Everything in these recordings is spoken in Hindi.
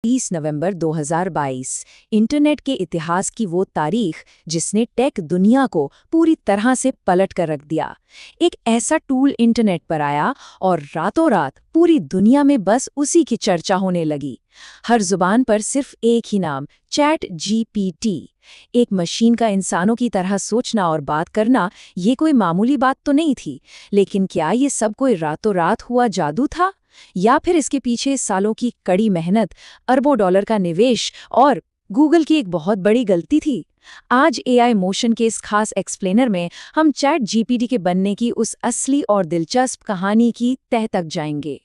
30 नवंबर 2022 इंटरनेट के इतिहास की वो तारीख जिसने टेक दुनिया को पूरी तरह से पलट कर रख दिया। एक ऐसा टूल इंटरनेट पर आया और रातों रात पूरी दुनिया में बस उसी की चर्चा होने लगी। हर जुबान पर सिर्फ एक ही नाम, चैट जीपीटी। एक मशीन का इंसानों की तरह सोचना और बात करना, ये कोई मामूली बात तो नहीं थी। लेकिन क्या ये सब कोई रातों रात हुआ जादू था, या फिर इसके पीछे सालों की कड़ी मेहनत, अरबों डॉलर का निवेश और गूगल की एक बहुत बड़ी गलती थी? आज एआई मोशन के इस खास एक्सप्लेनर में हम चैट जीपीटी के बनने की उस असली और दिलचस्प कहानी की तह तक जाएंगे।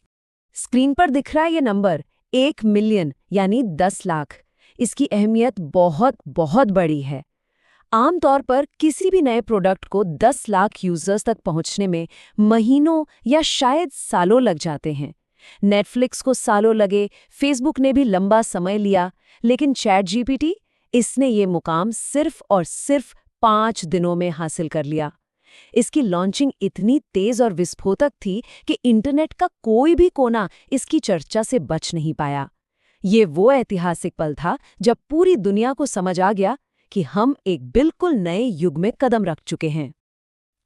स्क्रीन पर दिख रहा है ये नंबर 1 मिलियन यानी 10 लाख। इसकी अहमियत बहुत बहुत बड़ी है। आमतौर पर किसी भी नए प्रोडक्ट को 10 लाख यूजर्स तक पहुंचने में महीनों या शायद सालों लग जाते हैं। नेटफ्लिक्स को सालों लगे, फेसबुक ने भी लंबा समय लिया, लेकिन चैट जीपीटी, इसने ये मुकाम सिर्फ और सिर्फ 5 दिनों में हासिल कर लिया। इसकी लॉन्चिंग इतनी तेज और विस्फोटक थी कि इंटरनेट का कोई भी कोना इसकी चर्चा से बच नहीं पाया। ये वो ऐतिहासिक पल था जब पूरी दुनिया को समझ आ गया कि हम एक बिल्कुल नए युग में कदम रख चुके हैं।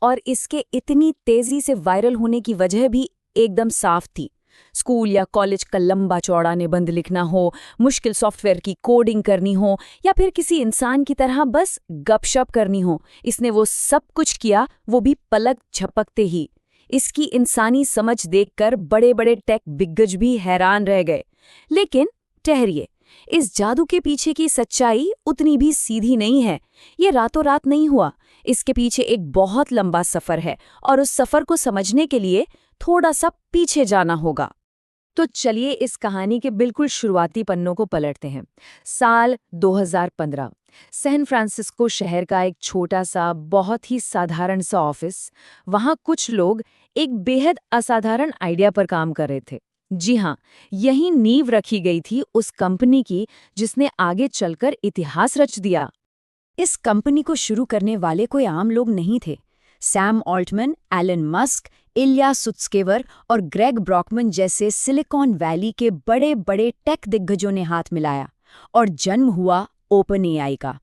और इसके इतनी तेजी से वायरल होने की वजह भी एकदम साफ थी। स्कूल या कॉलेज का लंबा चौड़ा निबंध लिखना हो, मुश्किल सॉफ्टवेयर की कोडिंग करनी हो, या फिर किसी इंसान की तरह बस गपशप करनी हो, इसने वो सब कुछ किया, वो भी पलक झपकते ही। इसकी इंसानी समझ देखकर बड़े बड़े टेक दिग्गज भी हैरान रह गए। लेकिन ठहरिए, इस जादू के पीछे की सच्चाई उतनी भी सीधी नहीं है। ये रातों रात नहीं हुआ। इसके पीछे एक बहुत लंबा सफर है, और उस सफर को समझने के लिए थोड़ा सा पीछे जाना होगा। तो चलिए इस कहानी के बिल्कुल शुरुआती पन्नों को पलटते हैं। साल 2015, सैन फ्रांसिस्को शहर का एक छोटा सा, बहुत ही साधारण सा ऑफिस। वहाँ कुछ लोग एक बेहद असाधारण आइडिया पर काम कर रहे थे। जी हाँ, यही नींव रखी गई थी उस कंपनी की जिसने आगे चलकर इतिहास रच दिया। इस कंपनी को शुरू करने वाले कोई आम लोग नहीं थे। Sam Altman, Elon Musk, Ilya Sutskever और ग्रेग ब्रॉकमन जैसे सिलिकॉन वैली के बड़े बड़े टेक दिग्गजों ने हाथ मिलाया, और जन्म हुआ ओपन एआई का।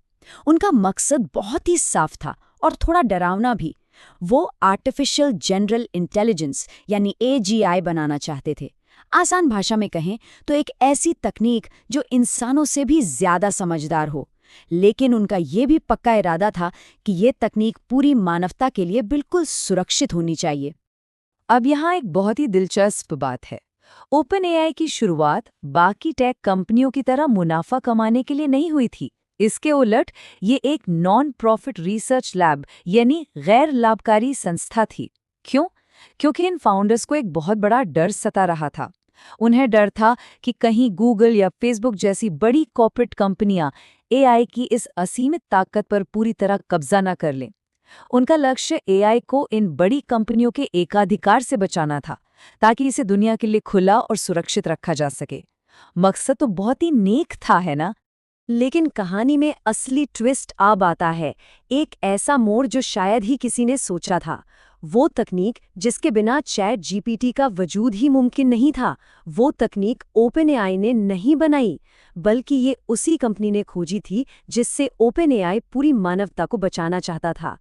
उनका मकसद बहुत ही साफ था और थोड़ा डरावना भी। वो आर्टिफिशियल जनरल इंटेलिजेंस यानी एजीआई बनाना चाहते थे। आसान भाषा में कहें तो एक ऐसी तकनीक जो इंसानों से भी ज्यादा समझदार हो। लेकिन उनका ये भी पक्का इरादा था कि ये तकनीक पूरी मानवता के लिए बिल्कुल सुरक्षित होनी चाहिए। अब यहाँ एक बहुत ही दिलचस्प बात है। ओपन एआई की शुरुआत बाकी टेक कंपनियों की तरह मुनाफा कमाने के लिए नहीं हुई थी। इसके उलट ये एक नॉन प्रॉफिट रिसर्च लैब यानी गैर लाभकारी संस्था थी। क्यों? क्योंकि इन फाउंडर्स को एक बहुत बड़ा डर सता रहा था। उन्हें डर था कि कहीं गूगल या फेसबुक जैसी बड़ी कॉर्पोरेट कंपनियां एआई की इस असीमित ताकत पर पूरी तरह कब्जा न कर लें। उनका लक्ष्य एआई को इन बड़ी कंपनियों के एकाधिकार से बचाना था, ताकि इसे दुनिया के लिए खुला और सुरक्षित रखा जा सके। मकसद तो बहुत ही नेक था, है ना? लेकिन कहानी में असली ट्विस्ट अब आता है, एक ऐसा मोड़ जो शायद ही किसी ने सोचा था। वो तकनीक जिसके बिना चैट जीपीटी का वजूद ही मुमकिन नहीं था, वो तकनीक ओपन एआई ने नहीं बनाई, बल्कि ये उसी कंपनी ने खोजी थी जिससे ओपन एआई पूरी मानवता को बचाना चाहता था।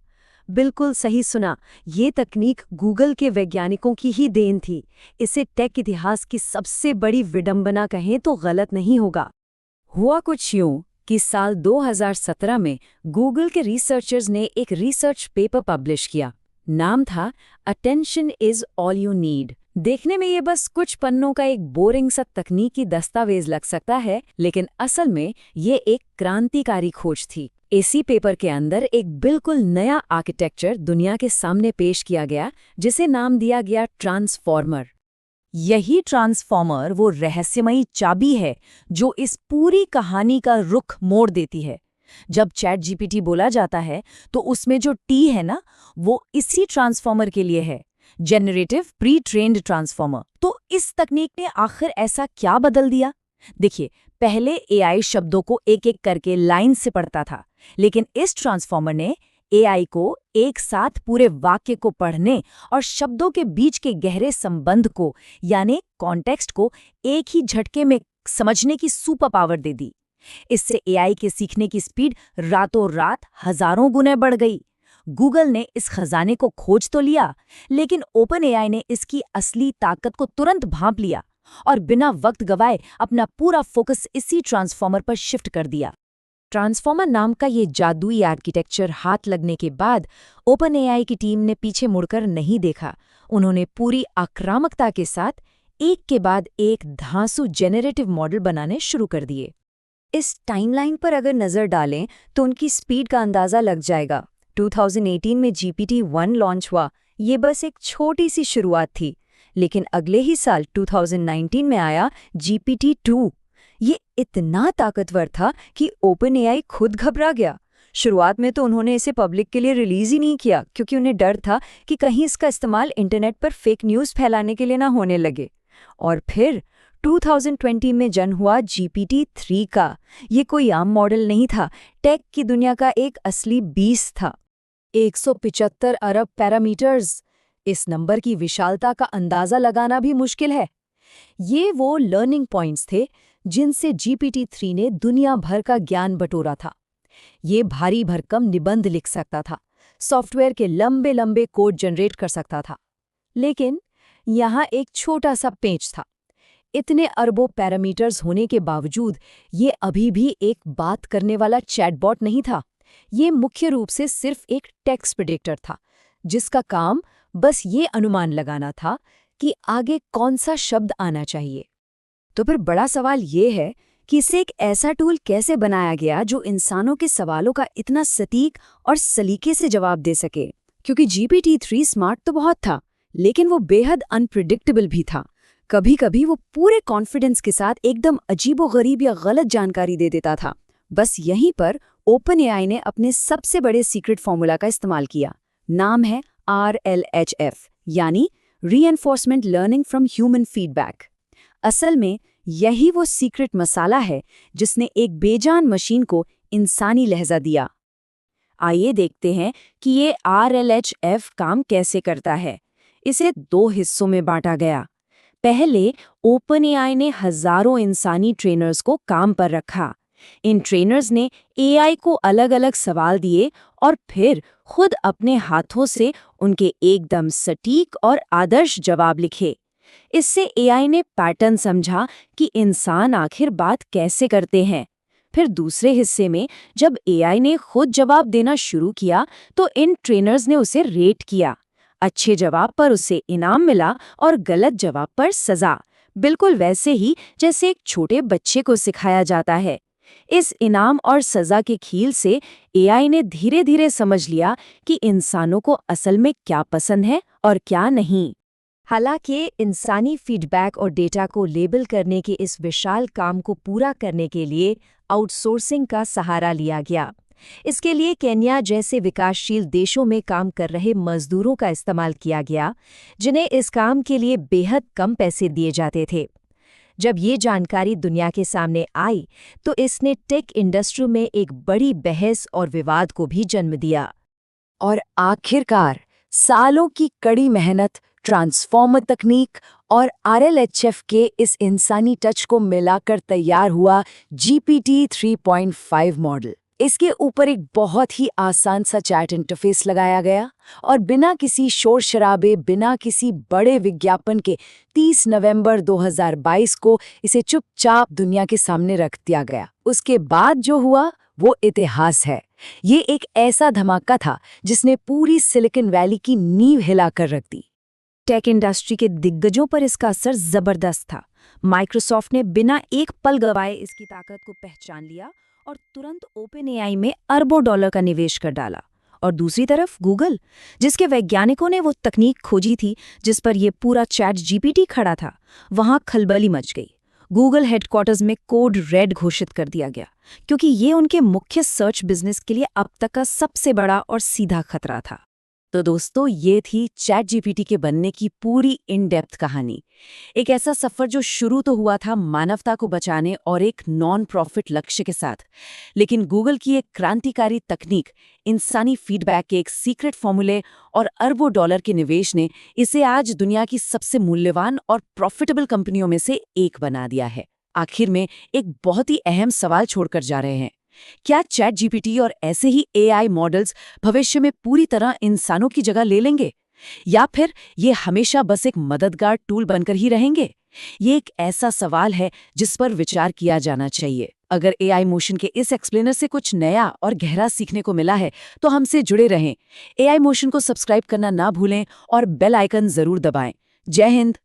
बिल्कुल सही सुना, ये तकनीक गूगल के वैज्ञानिकों की ही देन थी। इसे टेक इतिहास की सबसे बड़ी विडंबना कहें तो गलत नहीं होगा। हुआ कुछ यूं कि साल 2017 में गूगल के रिसर्चर्स ने एक रिसर्च पेपर पब्लिश किया। नाम था attention is all you need. देखने में ये बस कुछ पन्नों का एक बोरिंग सा तकनीकी दस्तावेज लग सकता है, लेकिन असल में ये एक क्रांतिकारी खोज थी। इसी पेपर के अंदर एक बिल्कुल नया आर्किटेक्चर दुनिया के सामने पेश किया गया, जिसे नाम दिया गया ट्रांसफॉर्मर। यही ट्रांसफॉर्मर वो रहस्यमयी चाबी है जो इस पूरी कहानी का रुख मोड़ देती है। जब चैट जीपीटी बोला जाता है तो उसमें जो टी है ना, वो इसी ट्रांसफॉर्मर के लिए है, जनरेटिव प्री ट्रेन्ड ट्रांसफॉर्मर। तो इस तकनीक ने आखिर ऐसा क्या बदल दिया? देखिए, पहले एआई शब्दों को एक एक करके लाइन से पढ़ता था, लेकिन इस ट्रांसफॉर्मर ने एआई को एक साथ पूरे वाक्य को पढ़ने और शब्दों के बीच के गहरे संबंध को यानी कॉन्टेक्स्ट को एक ही झटके में समझने की सुपर पावर दे दी। इससे एआई के सीखने की स्पीड रातों रात हजारों गुने बढ़ गई। गूगल ने इस खजाने को खोज तो लिया, लेकिन ओपन एआई ने इसकी असली ताकत को तुरंत भांप लिया और बिना वक्त गवाए अपना पूरा फोकस इसी ट्रांसफॉर्मर पर शिफ्ट कर दिया। ट्रांसफॉर्मर नाम का ये जादुई आर्किटेक्चर हाथ लगने के बाद ओपन एआई की टीम ने पीछे मुड़कर नहीं देखा। उन्होंने पूरी आक्रामकता के साथ एक के बाद एक धांसू जेनरेटिव मॉडल बनाने शुरू कर दिए। इस टाइमलाइन पर अगर नज़र डालें तो उनकी स्पीड का अंदाज़ा लग जाएगा। 2018 में GPT-1 लॉन्च हुआ। ये बस एक छोटी सी शुरुआत थी, लेकिन अगले ही साल 2019 में आया GPT-2। ये इतना ताकतवर था कि OpenAI खुद घबरा गया। शुरुआत में तो उन्होंने इसे पब्लिक के लिए रिलीज ही नहीं किया, क्योंकि उन्हें डर था कि कहीं इसका इस्तेमाल इंटरनेट पर फेक न्यूज़ फैलाने के लिए ना होने लगे। और फिर 2020 में जन्म हुआ GPT-3 का। ये कोई आम मॉडल नहीं था, टेक की दुनिया का एक असली बीस्ट था। 175 अरब पैरामीटर्स। इस नंबर की विशालता का अंदाज़ा लगाना भी मुश्किल है। ये वो लर्निंग पॉइंट्स थे जिनसे GPT-3 ने दुनिया भर का ज्ञान बटोरा था। ये भारी भरकम निबंध लिख सकता था, सॉफ्टवेयर के लंबे लंबे कोड जनरेट कर सकता था। लेकिन यहाँ एक छोटा सा पेंच था। इतने अरबों पैरामीटर्स होने के बावजूद ये अभी भी एक बात करने वाला चैटबॉट नहीं था। ये मुख्य रूप से सिर्फ एक टेक्स्ट प्रेडिक्टर था, जिसका काम बस ये अनुमान लगाना था कि आगे कौन सा शब्द आना चाहिए। तो फिर बड़ा सवाल ये है कि इसे एक ऐसा टूल कैसे बनाया गया जो इंसानों के सवालों का इतना सटीक और सलीके से जवाब दे सके। क्योंकि GPT-3 स्मार्ट तो बहुत था, लेकिन वो बेहद अनप्रिडिक्टेबल भी था। कभी कभी वो पूरे कॉन्फिडेंस के साथ एकदम अजीबोगरीब या गलत जानकारी दे देता था। बस यहीं पर OpenAI ने अपने सबसे बड़े सीक्रेट फॉर्मूला का इस्तेमाल किया। नाम है RLHF, यानी रीएनफोर्समेंट लर्निंग फ्रॉम ह्यूमन फीडबैक। असल में यही वो सीक्रेट मसाला है जिसने एक बेजान मशीन को इंसानी लहजा दिया। आइए देखते हैं कि ये RLHF काम कैसे करता है। इसे 2 हिस्सों में बांटा गया। पहले OpenAI ने हजारों इंसानी ट्रेनर्स को काम पर रखा। इन ट्रेनर्स ने AI को अलग अलग सवाल दिए और फिर खुद अपने हाथों से उनके एकदम सटीक और आदर्श जवाब लिखे। इससे AI ने पैटर्न समझा कि इंसान आखिर बात कैसे करते हैं। फिर दूसरे हिस्से में जब AI ने खुद जवाब देना शुरू किया तो इन ट्रेनर्स ने उसे रेट किया। अच्छे जवाब पर उसे इनाम मिला और गलत जवाब पर सजा, बिल्कुल वैसे ही जैसे एक छोटे बच्चे को सिखाया जाता है। इस इनाम और सजा के खेल से AI ने धीरे धीरे समझ लिया कि इंसानों को असल में क्या पसंद है और क्या नहीं। हालांकि इंसानी फीडबैक और डेटा को लेबल करने के इस विशाल काम को पूरा करने के लिए आउटसोर्सिंग का सहारा लिया गया। इसके लिए केन्या जैसे विकासशील देशों में काम कर रहे मजदूरों का इस्तेमाल किया गया, जिन्हें इस काम के लिए बेहद कम पैसे दिए जाते थे। जब ये जानकारी दुनिया के सामने आई तो इसने टेक इंडस्ट्री में एक बड़ी बहस और विवाद को भी जन्म दिया। और आखिरकार सालों की कड़ी मेहनत, ट्रांसफॉर्मर तकनीक और RLHF के इस इंसानी टच को मिलाकर तैयार हुआ GPT 3.5 मॉडल। इसके ऊपर एक बहुत ही आसान सा चैट इंटरफेस लगाया गया और बिना किसी शोर शराबे, बिना किसी बड़े विज्ञापन के 30 नवंबर 2022 को इसे चुपचाप दुनिया के सामने रख दिया गया। उसके बाद जो हुआ वो इतिहास है। ये एक ऐसा धमाका था जिसने पूरी सिलिकॉन वैली की नींव हिलाकर रख दी। टेक इंडस्ट्री के दिग्गजों पर इसका असर जबरदस्त था। माइक्रोसॉफ्ट ने बिना एक पल गवाए इसकी ताकत को पहचान लिया और तुरंत OpenAI में अरबों डॉलर का निवेश कर डाला। और दूसरी तरफ गूगल, जिसके वैज्ञानिकों ने वो तकनीक खोजी थी जिस पर ये पूरा चैट GPT खड़ा था, वहां खलबली मच गई। गूगल हेडक्वार्टर्स में कोड रेड घोषित कर दिया गया, क्योंकि ये उनके मुख्य सर्च बिजनेस के लिए अब तक का सबसे बड़ा और सीधा खतरा था। तो दोस्तों, ये थी चैट GPT के बनने की पूरी इन डेप्थ कहानी। एक ऐसा सफर जो शुरू तो हुआ था मानवता को बचाने और एक नॉन प्रॉफिट लक्ष्य के साथ, लेकिन गूगल की एक क्रांतिकारी तकनीक, इंसानी फीडबैक के एक सीक्रेट फॉर्मूले और अरबों डॉलर के निवेश ने इसे आज दुनिया की सबसे मूल्यवान और प्रॉफिटेबल कंपनियों में से एक बना दिया है। आखिर में एक बहुत ही अहम सवाल छोड़कर जा रहे हैं। क्या चैट जीपीटी और ऐसे ही एआई मॉडल्स भविष्य में पूरी तरह इंसानों की जगह ले लेंगे, या फिर ये हमेशा बस एक मददगार टूल बनकर ही रहेंगे? ये एक ऐसा सवाल है जिस पर विचार किया जाना चाहिए। अगर एआई मोशन के इस एक्सप्लेनर से कुछ नया और गहरा सीखने को मिला है तो हमसे जुड़े रहें। एआई मोशन को सब्सक्राइब करना ना भूलें और बेल आइकन जरूर दबाएं। जय हिंद।